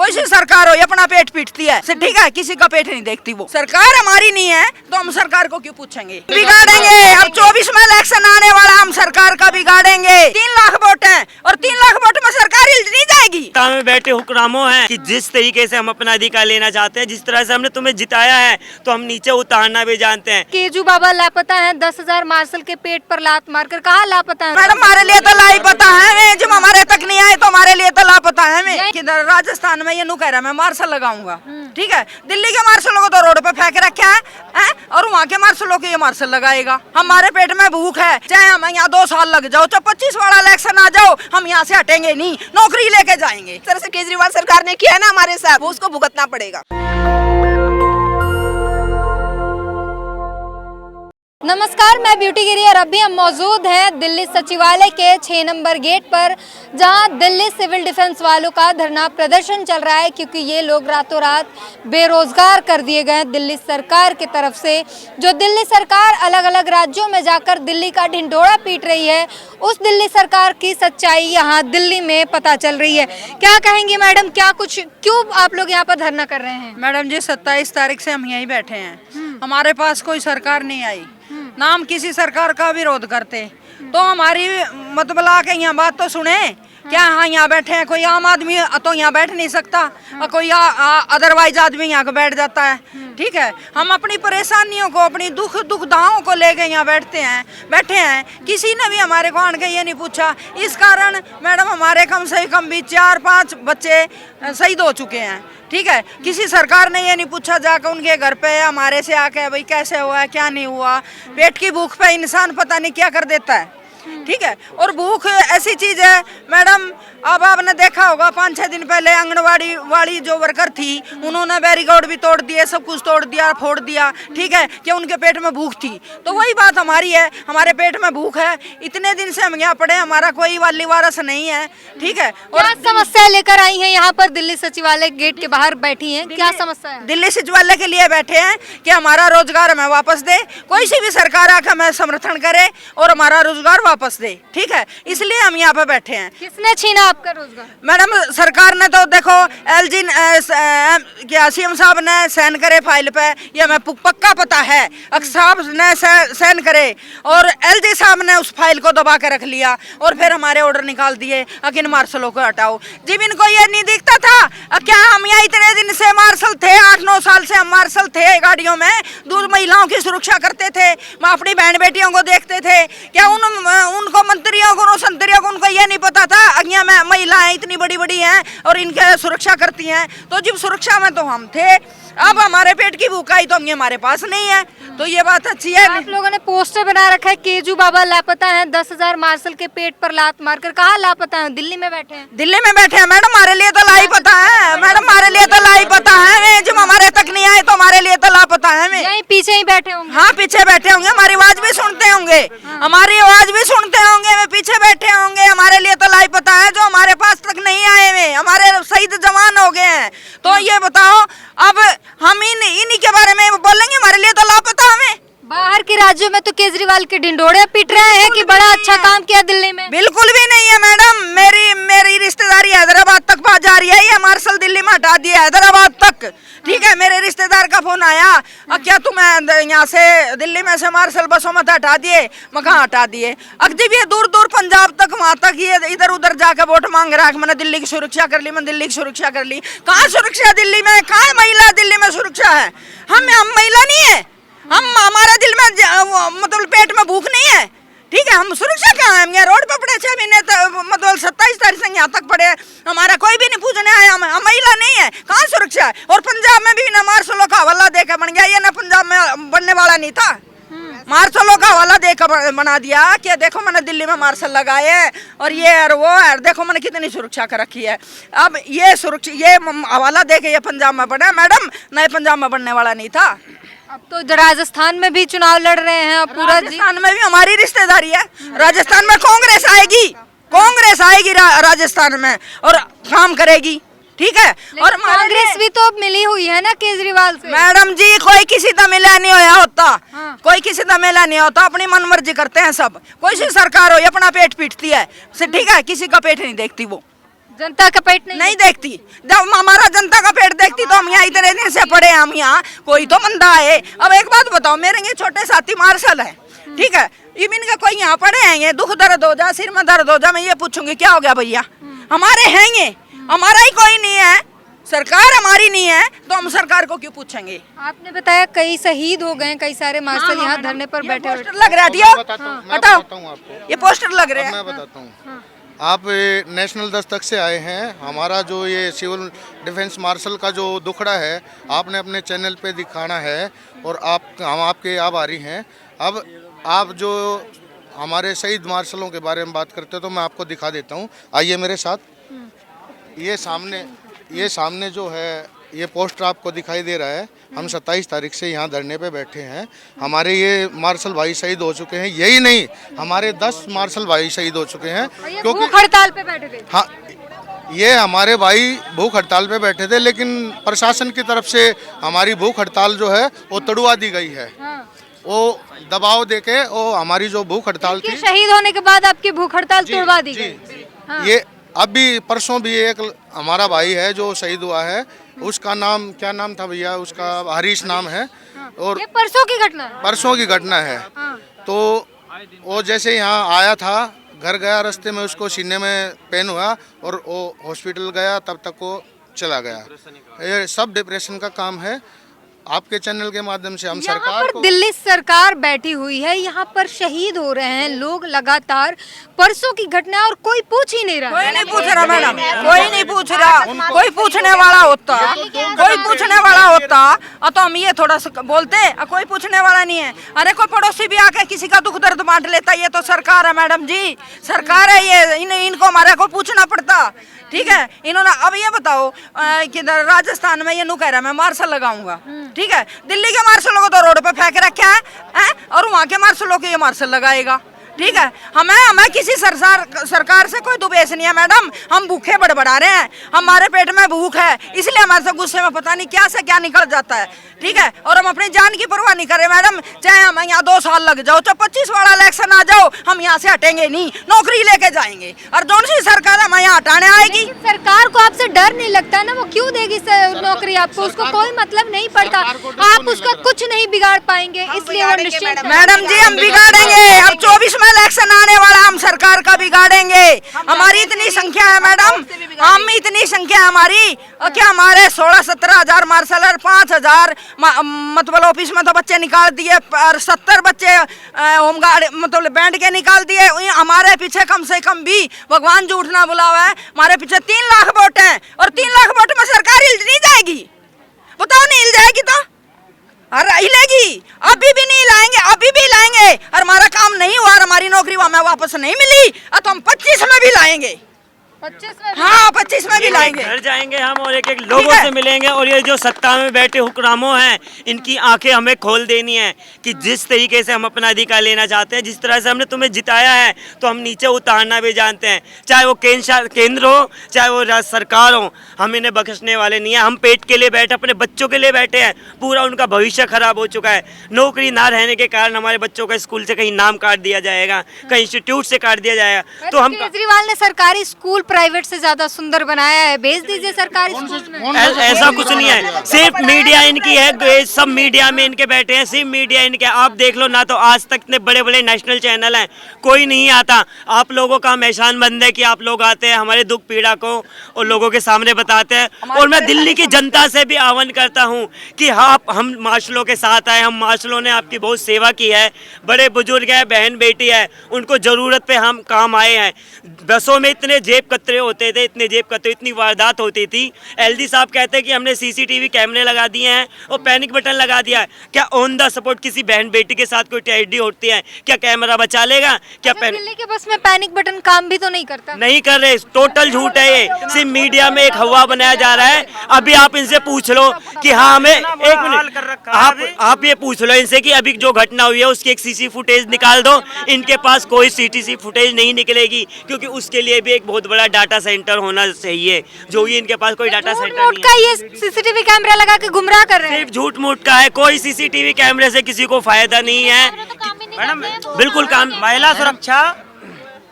कोई सी सरकार हो ये अपना पेट पीटती है, ठीक है, किसी का पेट नहीं देखती। वो सरकार हमारी नहीं है तो हम सरकार को क्यों पूछेंगे? बिगाड़ेंगे। अब 24 में इलेक्शन आने वाला, हम सरकार का बिगाड़ेंगे। 3 लाख वोट हैं और 3 लाख वोट में सरकार हिल नहीं जाएगी। में बैठे हुक्रामों हैं कि जिस तरीके से हम अपना अधिकार लेना चाहते हैं, जिस तरह से हमने तुम्हें जिताया है तो हम नीचे उतारना भी जानते हैं। केजू बाबा लापता है, 10,000 मार्शल के पेट पर लात मारकर। कहाँ लापता है? मैडम हमारे लिए तो लापता है, जब हमारे तक नहीं आए तो हमारे लिए तो लापता है। मैं किधर राजस्थान में ये नु कह रहा मैं मार्शल लगाऊंगा, ठीक है, दिल्ली के मार्शलों को तो रोड पे फेंक रखा है और वहाँ के मार्शलों को ये मार्शल लगाएगा। हमारे पेट में भूख है, चाहे हम यहाँ 2 साल लग जाओ, चाहे 25 वाला इलेक्शन आ जाओ, हम यहाँ से हटेंगे नहीं, नौकरी लेके जाएंगे। इस तरह से केजरीवाल सरकार ने किया है ना हमारे साथ, वो उसको भुगतना पड़ेगा। नमस्कार, मैं ब्यूटी गिरी और अभी हम मौजूद हैं दिल्ली सचिवालय के 6 नंबर गेट पर, जहां दिल्ली सिविल डिफेंस वालों का धरना प्रदर्शन चल रहा है, क्योंकि ये लोग रातों रात बेरोजगार कर दिए गए हैं दिल्ली सरकार की तरफ से। जो दिल्ली सरकार अलग अलग राज्यों में जाकर दिल्ली का ढिंढोरा पीट रही है, उस दिल्ली सरकार की सच्चाई यहाँ दिल्ली में पता चल रही है। क्या कहेंगी मैडम, क्यों आप लोग यहाँ पर धरना कर रहे हैं? मैडम जी 27 तारीख से हम यहीं बैठे हैं, हमारे पास कोई सरकार नहीं आई, ना हम किसी सरकार का विरोध करते, तो हमारी मतलब आके यहाँ बात तो सुने। क्या हाँ यहाँ बैठे हैं, कोई आम आदमी तो यहाँ बैठ नहीं सकता, कोई अदरवाइज आदमी यहाँ को बैठ जाता है, ठीक है। हम अपनी परेशानियों को, अपनी दुखदाओं को लेके यहाँ बैठे हैं। किसी ने भी हमारे को आन के ये नहीं पूछा। इस कारण मैडम हमारे कम से कम भी 4-5 बच्चे शहीद हो चुके हैं, ठीक है। किसी सरकार ने ये नहीं पूछा जाकर उनके घर पे हमारे से आके भाई कैसे हुआ है, क्या नहीं हुआ। पेट की भूख पे इंसान पता नहीं क्या कर देता है, ठीक है। और भूख ऐसी चीज है मैडम, अब आपने देखा होगा 5-6 दिन पहले आंगनवाड़ी वाली जो वर्कर थी, उन्होंने बैरिकेड भी तोड़ दिए, सब कुछ तोड़ दिया, फोड़ दिया, ठीक है, कि उनके पेट में भूख थी। तो वही बात हमारी है, हमारे पेट में भूख है, इतने दिन से हम यहाँ पड़े, हमारा कोई वाली वारस नहीं है, ठीक है। और समस्या लेकर आई है यहाँ पर, दिल्ली सचिवालय गेट के बाहर बैठी है, क्या समस्या है? दिल्ली सचिवालय के लिए बैठे हैं कि हमारा रोजगार हमें वापस दे, कोई सी भी सरकार आकर हमें समर्थन करे और हमारा रोजगार वापस दे, ठीक है, इसलिए हम यहाँ पे बैठे हैं। किसने छीना आपका रोजगार? मैडम सरकार ने तो देखो एलजी क्या सीएम साहब ने साइन करे फाइल पे, ये हमें पक्का पता है, साहब ने साइन करे और एलजी साहब ने उस फाइल को दबा के रख लिया और फिर हमारे ऑर्डर निकाल दिए कि इन मार्शलों को हटाओ। जब इनको ये नहीं दिखता था क्या हम यहाँ इतने दिन से मार्शल थे, 8-9 साल से हम मार्शल थे, गाड़ियों में दूर महिलाओं की सुरक्षा करते थे, अपनी बहन बेटियों को देखते थे, क्या उनको मंत्रियों को, संतरियों को उनको ये नहीं पता था अज्ञा में महिलाएं इतनी बड़ी हैं और इनके सुरक्षा करती हैं। तो जब सुरक्षा में तो हम थे, अब हमारे पेट की भूख आई तो हम हमारे पास नहीं है, तो ये बात अच्छी है। आप लोगों ने पोस्टर बना रखा है, केजू बाबा लापता है, 10,000 मार्शल के पेट पर लात मारकर। कहाँ लापता है? दिल्ली में बैठे हैं। दिल्ली में बैठे हैं मैडम, हमारे लिए तो लापता है, मैडम हमारे लिए तो लापता है, जब हमारे तक नहीं आए तो हमारे लिए तो लापता है। यहीं पीछे ही बैठे होंगे? हाँ पीछे बैठे होंगे, हमारी आवाज भी सुनते होंगे, हमारी आवाज भी सुनते होंगे, वे पीछे बैठे होंगे। हमारे लिए तो लापता है, जो हमारे पास तक नहीं आए हुए, हमारे शहीद जवान हो गए हैं। तो ये बताओ अब हम इन्हीं के बारे में बोलेंगे, हमारे लिए तो लापता हमें। बाहर के राज्यों में तो केजरीवाल के ढिंढोरे पीट रहे हैं कि बड़ा अच्छा काम किया दिल्ली में। बिल्कुल भी नहीं है मैडम, मेरी रिश्तेदारी हैदराबाद तक पहुंच जा रही है, ये मार्शल दिल्ली में हटा दिया हैदराबाद तक, ठीक है। मेरे रिश्तेदार का फोन आया, अब क्या तुम्हें यहाँ से दिल्ली में से मार्शल बसों में हटा दिए? मैं कहाँ हटा दिए? अगदी भी दूर दूर पंजाब तक, वहाँ तक ये इधर उधर जाकर वोट मांग रहा है, मैंने दिल्ली की सुरक्षा कर ली, मैंने दिल्ली की सुरक्षा कर ली। कहाँ सुरक्षा दिल्ली में? कहाँ महिला दिल्ली में सुरक्षा है? हम महिला नहीं है, हमारा दिल में मतलब पेट में भूख नहीं है, ठीक है। हम सुरक्षा कहाँ है? रोड पे पड़े 6 महीने मतलब 27 तारीख से यहाँ तक पड़े, हमारा कोई भी नहीं पूछने आया, हम महिला नहीं है, कहाँ सुरक्षा है? और पंजाब में भी ना मार्शलों का हवाला देकर बन गया, ये ना पंजाब में बनने वाला नहीं था, मार्शलों का हवाला देकर बना दिया कि देखो मैंने दिल्ली में मार्शल लगाए हैं और ये और वो है, देखो मैंने कितनी सुरक्षा कर रखी है। अब ये हवाला देके ये पंजाब में बना, मैडम नए पंजाब में बनने वाला नहीं था। अब तो राजस्थान में भी चुनाव लड़ रहे हैं, अब पूरा राजस्थान में भी हमारी रिश्तेदारी है, राजस्थान में कांग्रेस आएगी राजस्थान में और काम करेगी, ठीक है। और कांग्रेस भी तो मिली हुई है ना केजरीवाल से। मैडम जी कोई किसी का मिला नहीं होया होता, कोई किसी का मिला नहीं होता, अपनी मन मर्जी करते हैं सब। कोई सी सरकार हो ये अपना पेट पीटती है, ठीक है, किसी का पेट नहीं देखती वो। जनता का पेट नहीं नहीं देखती। जब हमारा जनता का पेट देखती तो हम यहाँ इतने दिन से पड़े हैं, हम यहाँ कोई तो बंदा है। अब एक बात बताओ, मेरे ये छोटे साथी मार्शल है, ठीक है, इनका कोई यहाँ पड़े हैं, ये दुख दर्द हो जा, सिर में दर्द हो जा, मैं ये पूछूंगी क्या हो गया भैया, हमारे हैं ये, हमारा ही कोई नहीं है, सरकार हमारी नहीं है, तो हम सरकार को क्यों पूछेंगे। आपने बताया कई शहीद हो गए, कई सारे मार्शल यहाँ धरने पर बैठे हुए। पोस्टर लग रहा है, बताओ, ये पोस्टर लग रहे हैं। मैं बताता हूँ, आप नेशनल दस्तक से आए हैं, हमारा जो ये सिविल डिफेंस मार्शल का जो दुखड़ा है आपने अपने चैनल पे दिखाना है और हम आपके आभारी हैं। अब आप जो हमारे शहीद मार्शलों के बारे में बात करते हो तो मैं आपको दिखा देता हूँ, आइए मेरे साथ। ये सामने जो है ये पोस्टर आपको दिखाई दे रहा है, हम 27 तारीख से यहाँ धरने पे बैठे हैं। हमारे ये मार्शल भाई शहीद हो चुके हैं, यही नहीं हमारे 10 मार्शल भाई शहीद हो चुके हैं, क्योंकि भूख हड़ताल पे बैठे थे। हाँ, ये हमारे भाई भूख हड़ताल पे बैठे थे, लेकिन प्रशासन की तरफ से हमारी भूख हड़ताल जो है वो तड़ुआ दी गई है। वो दबाव देके वो हमारी जो भूख हड़ताल थी, शहीद होने के बाद आपकी भूख हड़ताल तोड़वा दी गई। ये अभी परसों भी एक हमारा भाई है जो शहीद हुआ है, उसका नाम क्या नाम था भैया, उसका हरीश नाम है, और ये परसों की घटना है। परसों की घटना है। तो वो जैसे यहाँ आया था, घर गया, रास्ते में उसको सीने में पेन हुआ और वो हॉस्पिटल गया, तब तक वो चला गया। ये सब डिप्रेशन का काम है। आपके चैनल के माध्यम से हम सरकार को, दिल्ली सरकार बैठी हुई है, यहाँ पर शहीद हो रहे हैं लोग लगातार, परसों की घटना और कोई पूछ ही नहीं रहा। कोई नहीं पूछ रहा मैडम, कोई नहीं पूछ रहा, कोई पूछने वाला होता, कोई पूछने वाला होता तो हम ये थोड़ा सा बोलते, कोई पूछने वाला नहीं है। अरे कोई पड़ोसी भी आके किसी का दुख दर्द बांट लेता, ये तो सरकार है मैडम जी, सरकार है ये, इनको हमारे को पूछना पड़ता, ठीक है। इन्होंने अब ये बताओ किधर राजस्थान में ये नु कह रहा है मैं मार्शल लगाऊंगा, ठीक है, दिल्ली के मार्शलों को तो रोड पे फेंक रखा है, और वहाँ के मार्शलों को ये मार्शल लगाएगा, ठीक है। हमें किसी सरकार से कोई दुबेस नहीं है मैडम, हम भूखे बड़बड़ा रहे हैं, हमारे पेट में भूख है, इसलिए हमारे से गुस्से में पता नहीं क्या से क्या निकल जाता है, ठीक है। और हम अपनी जान की परवाह नहीं कर रहे मैडम, चाहे हम यहाँ 2 साल लग जाओ, चाहे 25 वाला इलेक्शन आ जाओ, हम यहाँ से हटेंगे नहीं, नौकरी लेके जाएंगे। और जौन सी सरकार हमें यहाँ हटाने आएगी, सरकार को आपसे डर नहीं लगता ना, वो क्यों देगी नौकरी आपको, उसको कोई मतलब नहीं पड़ता, आप उसका कुछ नहीं बिगाड़ पाएंगे, इसलिए वो निश्चित। मैडम जी हम बिगाड़ेंगे, अब 24 में इलेक्शन आने वाला, हम सरकार का बिगाड़ेंगे। हमारी इतनी संख्या है मैडम, हम इतनी संख्या हमारी, क्या हमारे 16-17 हजार मार्शल और 5,000 मतलब ऑफिस में तो बच्चे निकाल दिए, 70 बच्चे होमगार्ड मतलब बैंड के निकाल दिए। हमारे पीछे कम से कम भी भगवान झूठ ना बुलावा है, हमारे पीछे 3 लाख वोट हैं, और 3 लाख वोट में सरकार हिल नहीं जाएगी, बताओ नहीं हिल जाएगी तो, अरे हिलेगी, अभी भी नहीं लाएंगे, अभी भी लाएंगे, और हमारा काम नहीं हुआ, हमारी नौकरी हमें वापस नहीं मिली, तो हम 25 में भी लाएंगे, 25 में, हाँ 25 में भी लाएंगे। घर जाएंगे हम और एक लोगों से मिलेंगे, और ये जो सत्ता में बैठे हुक्रामों हैं, इनकी आंखें हमें खोल देनी है कि जिस तरीके से हम अपना अधिकार लेना चाहते हैं, जिस तरह से हमने तुम्हें जिताया है, तो हम नीचे उतारना भी जानते हैं, चाहे वो केंद्र हो, चाहे वो राज्य सरकार हो, हम इन्हें बख्शने वाले नहीं है। हम पेट के लिए बैठे, अपने बच्चों के लिए बैठे हैं, पूरा उनका भविष्य खराब हो चुका है। नौकरी ना रहने के कारण हमारे बच्चों का स्कूल से कहीं नाम काट दिया जाएगा, कहीं इंस्टीट्यूट से काट दिया जाएगा, तो हम केजरीवाल ने सरकारी स्कूल प्राइवेट से ज्यादा सुंदर बनाया है, भेज दीजिए सरकारी स्कूल में। ऐसा कुछ नहीं है, सिर्फ मीडिया इनकी है, सब मीडिया में इनके बैठे हैं, सिर्फ मीडिया इनके। आप देख लो ना, तो आज तक इतने बड़े बड़े नेशनल चैनल हैं, कोई नहीं आता। आप लोगों का हम एहसान बंद है कि आप लोग आते हैं, हमारे दुख पीड़ा को और लोगों के सामने बताते हैं। और मैं दिल्ली की जनता से भी आह्वान करता हूँ कि आप हम मार्शलों के साथ आए, हम मार्शलों ने आपकी बहुत सेवा की है, बड़े बुजुर्ग है, बहन बेटी है, उनको जरूरत पे हम काम आए हैं। बसों में इतने जेब कतरे होते थे, इतने जेब कतरे, इतनी वारदात होती थी। एलडी साहब कहते हैं कि हमने सीसीटीवी कैमरे लगा दिए हैं और पैनिक बटन लगा दिया है। क्या ऑन द स्पॉट किसी बहन बेटी के साथ कोई ट्रेजेडी होती है, क्या कैमरा बचा लेगा? क्या दिल्ली के बस में पैनिक बटन काम भी तो नहीं करता? नहीं कर रहे, टोटल झूठ है ये, सिर्फ मीडिया में एक हवा बनाया जा रहा है। अभी आप इनसे पूछ लो कि हाँ हमें, एक मिनट, आप ये पूछ लो इनसे कि अभी जो घटना हुई है उसकी एक सीसी फुटेज निकाल दो। इनके पास कोई सीटीसी फुटेज नहीं निकलेगी, क्योंकि उसके लिए भी एक बहुत बड़ा डाटा सेंटर होना चाहिए, जो ये इनके पास कोई डाटा सेंटर नहीं है। ये सीसीटीवी कैमरा लगा के गुमराह कर रहे हैं, सिर्फ झूठ मूठ का है। कोई सीसीटीवी कैमरे से किसी को फायदा नहीं है, मैडम बिल्कुल काम। महिला सुरक्षा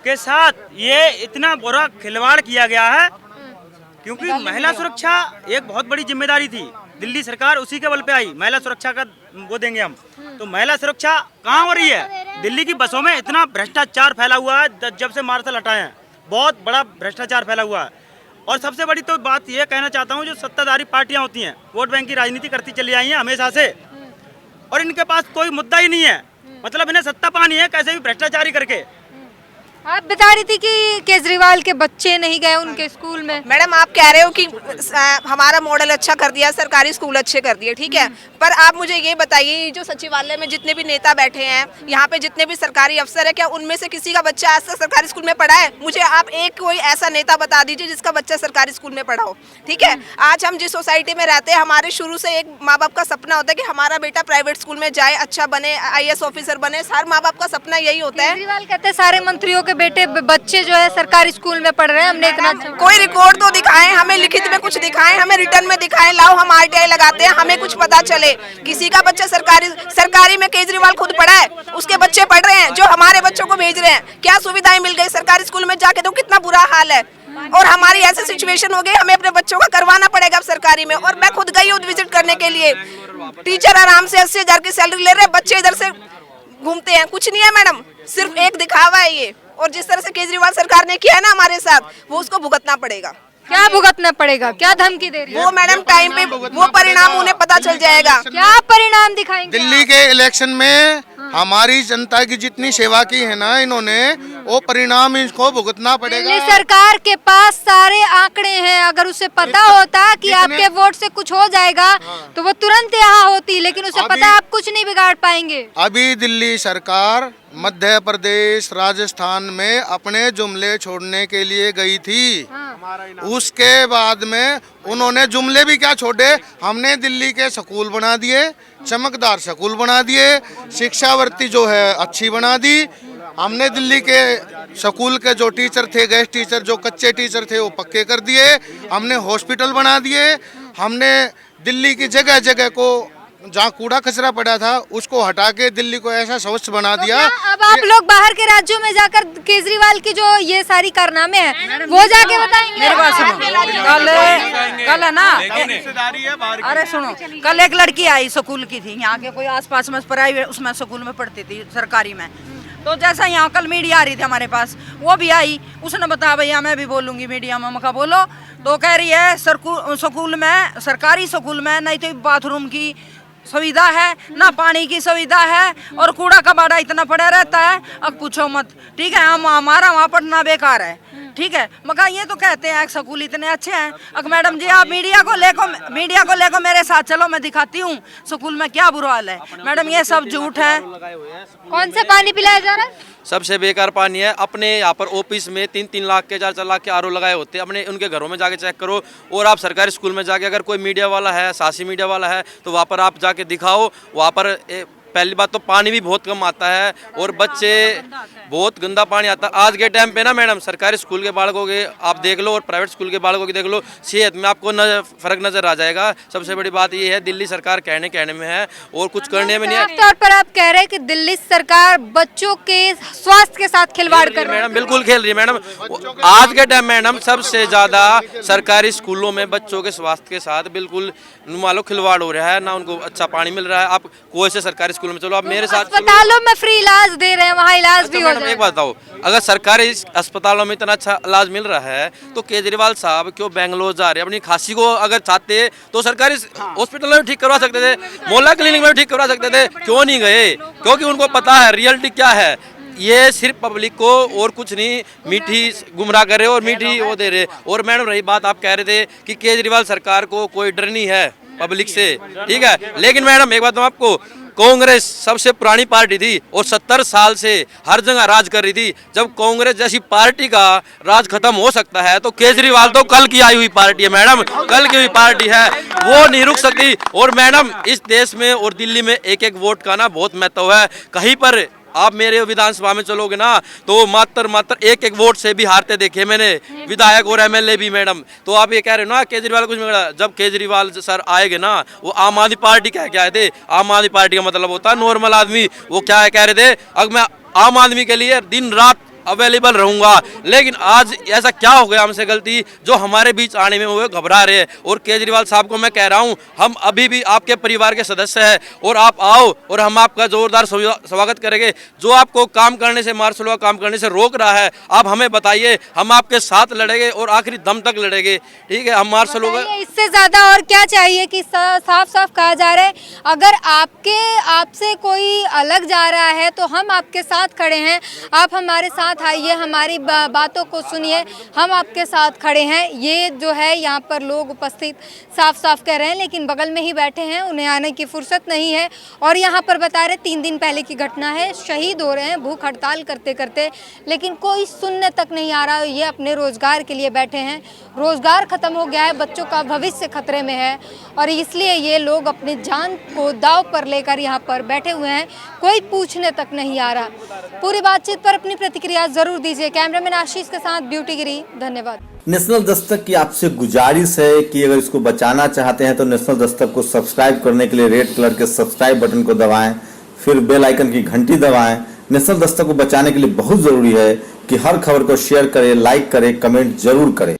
के साथ ये इतना बुरा खिलवाड़ किया गया है क्योंकि महिला सुरक्षा एक बहुत बड़ी जिम्मेदारी थी। दिल्ली सरकार उसी के बल पे आई, महिला सुरक्षा का वो देंगे हम। तो महिला सुरक्षा कहाँ हो रही है? दिल्ली की बसों में इतना भ्रष्टाचार फैला हुआ है जब से मार्शल हटाए हैं, बहुत बड़ा भ्रष्टाचार फैला हुआ है। और सबसे बड़ी तो बात ये कहना चाहता हूँ, जो सत्ताधारी पार्टियां होती हैं वोट बैंक की राजनीति करती चली आई हैं हमेशा से, और इनके पास कोई मुद्दा ही नहीं है, मतलब इन्हें सत्ता पानी है कैसे भी भ्रष्टाचारी करके। आप बता रही थी कि केजरीवाल के बच्चे नहीं गए उनके स्कूल में। मैडम आप कह रहे हो कि हमारा मॉडल अच्छा कर दिया, सरकारी स्कूल अच्छे कर दिए, ठीक है, पर आप मुझे ये बताइए, जो सचिवालय में जितने भी नेता बैठे हैं, यहाँ पे जितने भी सरकारी अफसर है, क्या उनमें से किसी का बच्चा आज तक सरकारी स्कूल में पढ़ा है? मुझे आप एक कोई ऐसा नेता बता दीजिए जिसका बच्चा सरकारी स्कूल में पढ़ा हो, ठीक है। आज हम जिस सोसाइटी में रहते हैं, हमारे शुरू से एक माँ बाप का सपना होता है कि हमारा बेटा प्राइवेट स्कूल में जाए, अच्छा बने, IAS ऑफिसर बने, हर माँ बाप का सपना यही होता है। केजरीवाल कहते हैं सारे मंत्रियों के बेटे बच्चे जो है सरकारी स्कूल में पढ़ रहे हैं, हमने इतना कोई रिकॉर्ड तो दिखाएं, हमें लिखित में कुछ दिखाएं, हमें रिटर्न में दिखाएं, लाओ हम RTI लगाते हैं, हमें कुछ पता चले। किसी का बच्चा सरकारी में केजरीवाल खुद पढ़ा है, उसके बच्चे पढ़ रहे हैं, जो हमारे बच्चों को भेज रहे हैं, क्या सुविधाएं मिल गई? सरकारी स्कूल में जाके तो कितना बुरा हाल है। और हमारी ऐसी सिचुएशन हो गई, हमें अपने बच्चों का करवाना पड़ेगा अब सरकारी में। और मैं खुद गई हूँ विजिट करने के लिए, टीचर आराम से 80,000 की सैलरी ले रहे हैं, बच्चे इधर से घूमते हैं, कुछ नहीं है मैडम, सिर्फ एक दिखावा है ये। और जिस तरह से केजरीवाल सरकार ने किया है ना हमारे साथ, वो उसको भुगतना पड़ेगा। क्या भुगतना पड़ेगा? क्या धमकी दे रही है? वो मैडम टाइम पे वो परिणाम उन्हें पता चल जाएगा। क्या परिणाम दिखाएंगे? दिल्ली के इलेक्शन में हमारी जनता की जितनी सेवा की है ना इन्होंने, वो परिणाम इनको भुगतना पड़ेगा। दिल्ली सरकार के पास सारे आंकड़े हैं, अगर उसे पता होता कि आपके वोट से कुछ हो जाएगा तो वो तुरंत यहाँ होती, लेकिन उसे पता है आप कुछ नहीं बिगाड़ पाएंगे। अभी दिल्ली सरकार मध्य प्रदेश, राजस्थान में अपने जुमले छोड़ने के लिए गई थी। उसके बाद में उन्होंने जुमले भी क्या छोड़े, हमने दिल्ली के स्कूल बना दिए, चमकदार स्कूल बना दिए, शिक्षावृत्ति जो है अच्छी बना दी। हमने दिल्ली के स्कूल के जो टीचर थे, गेस्ट टीचर, जो कच्चे टीचर थे, वो पक्के कर दिए। हमने हॉस्पिटल बना दिए। हमने दिल्ली की जगह जगह को जहाँ कूड़ा कचरा पड़ा था उसको हटा के दिल्ली को ऐसा स्वच्छ बना दिया। अब आप लोग बाहर के राज्यों में जाकर केजरीवाल की जो ये सारी कारनामे हैं वो जाके बताएंगे? मेरी बात सुनो, कल है ना, अरे सुनो, कल एक लड़की आई, स्कूल की थी, यहाँ के कोई आसपास में प्राइवेट उसमें स्कूल में पढ़ती थी, सरकारी में। तो जैसा यहाँ कल मीडिया आ रही थी हमारे पास, वो भी आई, उसने बताया भैया मैं भी बोलूंगी मीडिया में। मका बोलो, तो कह रही है स्कूल में, सरकारी स्कूल में नहीं तो बाथरूम की सुविधा है, ना पानी की सुविधा है, और कूड़ा कबाड़ा इतना पड़ा रहता है, अब पूछो मत, ठीक है। हमारा वहाँ पढ़ना बेकार है, ठीक है। मगर ये तो कहते हैं स्कूल इतने अच्छे हैं। अब मैडम जी आप मीडिया को लेकर मेरे साथ चलो, मैं दिखाती हूँ स्कूल में क्या बुरा हाल है। मैडम ये सब झूठ है। कौन सा पानी पिलाया जा रहा है? सबसे बेकार पानी है। अपने यहाँ पर ऑफिस में 3-3 लाख के 4-4 लाख के RO लगाए होते हैं, अपने उनके घरों में जाके चेक करो। और आप सरकारी स्कूल में जाके अगर कोई मीडिया वाला है, सासी मीडिया वाला है, तो वहाँ पर आप जाके दिखाओ। वहाँ पर पहली बात तो पानी भी बहुत कम आता है, और बच्चे बहुत गंदा पानी आता है। आज के टाइम पे ना मैडम, सरकारी स्कूल के बालकों के आप देख लो और प्राइवेट स्कूल के बालकों की देख लो, सेहत में आपको फर्क नजर आ जाएगा। सबसे बड़ी बात ये है, दिल्ली सरकार कहने में है और कुछ करने में नहीं है। साफ तौर पर आप कह रहे हैं कि दिल्ली सरकार बच्चों के स्वास्थ्य के साथ खिलवाड़ कर रही है। मैडम बिल्कुल खेल रही है मैडम। आज के टाइम मैडम सबसे ज्यादा सरकारी स्कूलों में बच्चों के स्वास्थ्य के साथ बिल्कुल मान लो खिलवाड़ हो रहा है, ना उनको अच्छा पानी मिल रहा है। आप कोई से सरकारी स्कूल में चलो, आप मेरे साथ अस्पतालों में फ्री इलाज दे रहे हैं, वहाँ इलाज भी हो मैडम एक बात बताओ, अगर सरकारी अस्पतालों में इतना अच्छा इलाज मिल रहा है तो केजरीवाल साहब क्यों बेंगलोर जा रहे हैं? अपनी खांसी को अगर चाहते तो सरकारी हॉस्पिटल में ठीक करवा सकते थे, मोहल्ला क्लिनिक में ठीक करवा सकते थे, क्यों नहीं गए? क्योंकि उनको पता है रियलिटी क्या है। ये सिर्फ पब्लिक को और कुछ नहीं, मीठी गुमराह कर रहे और मीठी वो दे रहे। और मैडम रही बात, आप कह रहे थे कि केजरीवाल सरकार को कोई डर नहीं है पब्लिक से, ठीक है, लेकिन मैडम एक बात आपको, कांग्रेस सबसे पुरानी पार्टी थी और 70 साल से हर जगह राज कर रही थी। जब कांग्रेस जैसी पार्टी का राज खत्म हो सकता है तो केजरीवाल तो कल की आई हुई पार्टी है मैडम, कल की हुई पार्टी है, वो नहीं रुक सकती। और मैडम इस देश में और दिल्ली में एक वोट का ना बहुत महत्व है। कहीं पर आप मेरे विधानसभा में चलोगे ना तो मात्र एक वोट से भी हारते देखे मैंने, विधायक और MLA भी मैडम। तो आप ये कह रहे हो ना केजरीवाल कुछ नहीं, जब केजरीवाल सर आएंगे ना, वो आम आदमी पार्टी कह के आए थे। आम आदमी पार्टी का मतलब होता है नॉर्मल आदमी। वो क्या कह रहे थे, अब मैं आम आदमी के लिए दिन रात अवेलेबल रहूंगा। लेकिन आज ऐसा क्या हो गया हमसे गलती जो हमारे बीच आने में वो घबरा रहे हैं। और केजरीवाल साहब को मैं कह रहा हूं, हम अभी भी आपके परिवार के सदस्य हैं और आप आओ और हम आपका जोरदार स्वागत करेंगे। जो आपको काम करने से, मार्शल लॉ काम करने से रोक रहा है, आप हमें बताइए, हम आपके साथ लड़ेंगे और आखिरी दम तक लड़ेंगे। ठीक है, हम मार्शल लॉ इससे ज्यादा और क्या चाहिए कि साफ साफ कहा जा रहा है अगर आपसे कोई अलग जा रहा है तो हम आपके साथ खड़े हैं, आप हमारे साथ आइए, हमारी बातों को सुनिए, हम आपके साथ खड़े हैं। ये जो है यहाँ पर लोग उपस्थित साफ साफ कह रहे हैं, लेकिन बगल में ही बैठे हैं, उन्हें आने की फुर्सत नहीं है। और यहाँ पर बता रहे 3 दिन पहले की घटना है, शहीद हो रहे हैं भूख हड़ताल करते करते, लेकिन कोई सुनने तक नहीं आ रहा। ये अपने रोजगार के लिए बैठे हैं, रोजगार खत्म हो गया है, बच्चों का भविष्य खतरे में है और इसलिए ये लोग अपनी जान को दांव पर लेकर यहाँ पर बैठे हुए हैं, कोई पूछने तक नहीं आ रहा। पूरी बातचीत पर अपनी प्रतिक्रिया जरूर दीजिए। कैमरामैन आशीष के साथ ब्यूटी गिरी, धन्यवाद। नेशनल दस्तक की आपसे गुजारिश है कि अगर इसको बचाना चाहते हैं तो नेशनल दस्तक को सब्सक्राइब करने के लिए रेड कलर के सब्सक्राइब बटन को दबाएं, फिर बेल आइकन की घंटी दबाएं। नेशनल दस्तक को बचाने के लिए बहुत जरूरी है कि हर खबर को शेयर करें, लाइक करें, कमेंट जरूर करें।